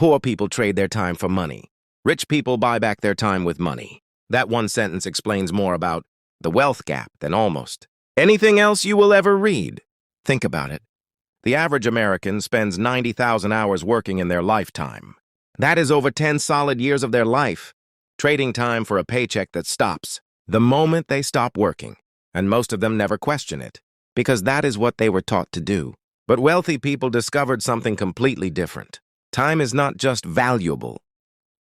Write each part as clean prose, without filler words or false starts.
Poor people trade their time for money. Rich people buy back their time with money. That one sentence explains more about the wealth gap than almost anything else you will ever read. Think about it. The average American spends 90,000 hours working in their lifetime. That is over 10 solid years of their life, trading time for a paycheck that stops the moment they stop working. And most of them never question it, because that is what they were taught to do. But wealthy people discovered something completely different. Time is not just valuable.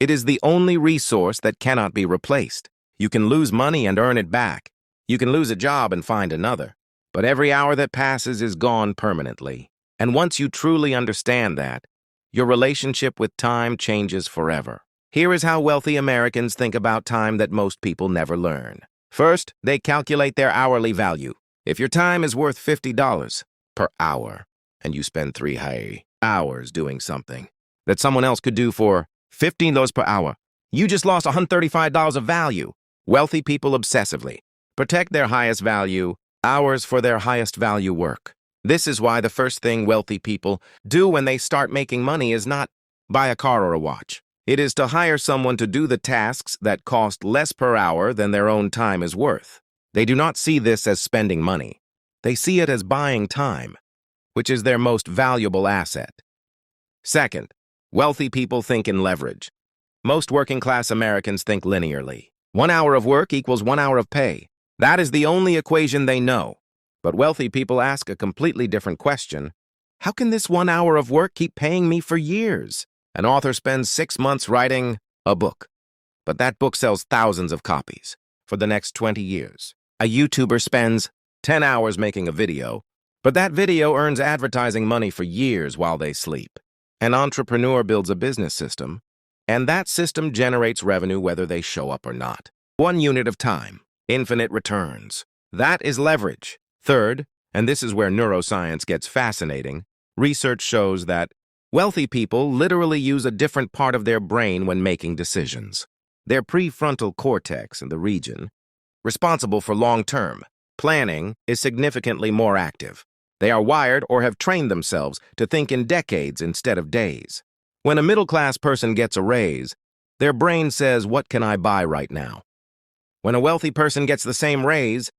It is the only resource that cannot be replaced. You can lose money and earn it back. You can lose a job and find another. But every hour that passes is gone permanently. And once you truly understand that, your relationship with time changes forever. Here is how wealthy Americans think about time that most people never learn. First, they calculate their hourly value. If your time is worth $50 per hour, and you spend 3 hours doing something that someone else could do for $15 per hour, you just lost $135 of value. Wealthy people obsessively protect their highest value hours for their highest value work. This is why the first thing wealthy people do when they start making money is not buy a car or a watch. It is to hire someone to do the tasks that cost less per hour than their own time is worth. They do not see this as spending money. They see it as buying time, which is their most valuable asset. Second, wealthy people think in leverage. Most working-class Americans think linearly. 1 hour of work equals 1 hour of pay. That is the only equation they know. But wealthy people ask a completely different question. How can this 1 hour of work keep paying me for years? An author spends 6 months writing a book, but that book sells thousands of copies for the next 20 years. A YouTuber spends 10 hours making a video, but that video earns advertising money for years while they sleep. An entrepreneur builds a business system, and that system generates revenue whether they show up or not. 1 unit of time, infinite returns. That is leverage. Third, and this is where neuroscience gets fascinating, research shows that wealthy people literally use a different part of their brain when making decisions. Their prefrontal cortex in the region responsible for long-term planning is significantly more active. They are wired or have trained themselves to think in decades instead of days. When a middle-class person gets a raise, their brain says, "What can I buy right now?" When a wealthy person gets the same raise,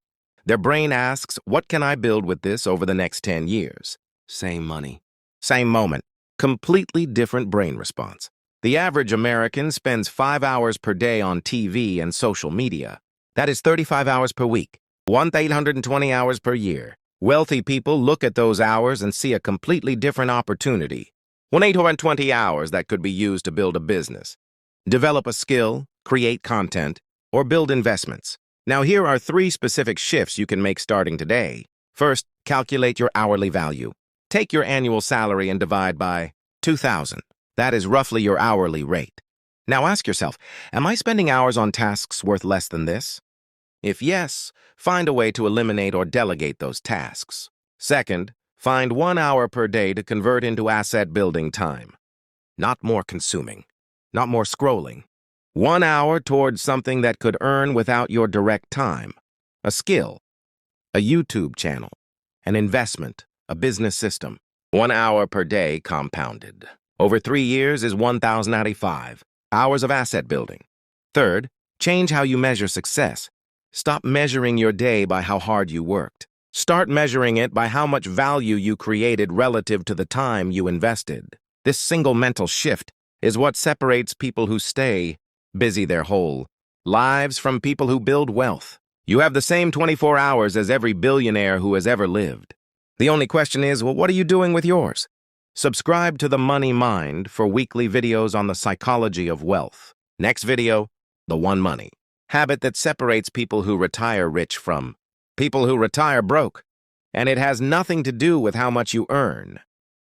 their brain asks, "What can I build with this over the next 10 years?" Same money, same moment, completely different brain response. The average American spends 5 hours per day on TV and social media. That is 35 hours per week, 1,820 hours per year. Wealthy people look at those hours and see a completely different opportunity. 1,820 hours that could be used to build a business, develop a skill, create content, or build investments. Now here are 3 specific shifts you can make starting today. First, calculate your hourly value. Take your annual salary and divide by 2,000. That is roughly your hourly rate. Now ask yourself, am I spending hours on tasks worth less than this? If yes, find a way to eliminate or delegate those tasks. Second, find 1 hour per day to convert into asset-building time. Not more consuming, not more scrolling. 1 hour towards something that could earn without your direct time. A skill, a YouTube channel, an investment, a business system. 1 hour per day compounded. Over 3 years is 1,095 hours of asset building. Third, change how you measure success. Stop measuring your day by how hard you worked. Start measuring it by how much value you created relative to the time you invested. This single mental shift is what separates people who stay busy their whole lives from people who build wealth. You have the same 24 hours as every billionaire who has ever lived. The only question is, well, what are you doing with yours? Subscribe to The Money Mind for weekly videos on the psychology of wealth. Next video, the one money habit that separates people who retire rich from people who retire broke. And it has nothing to do with how much you earn.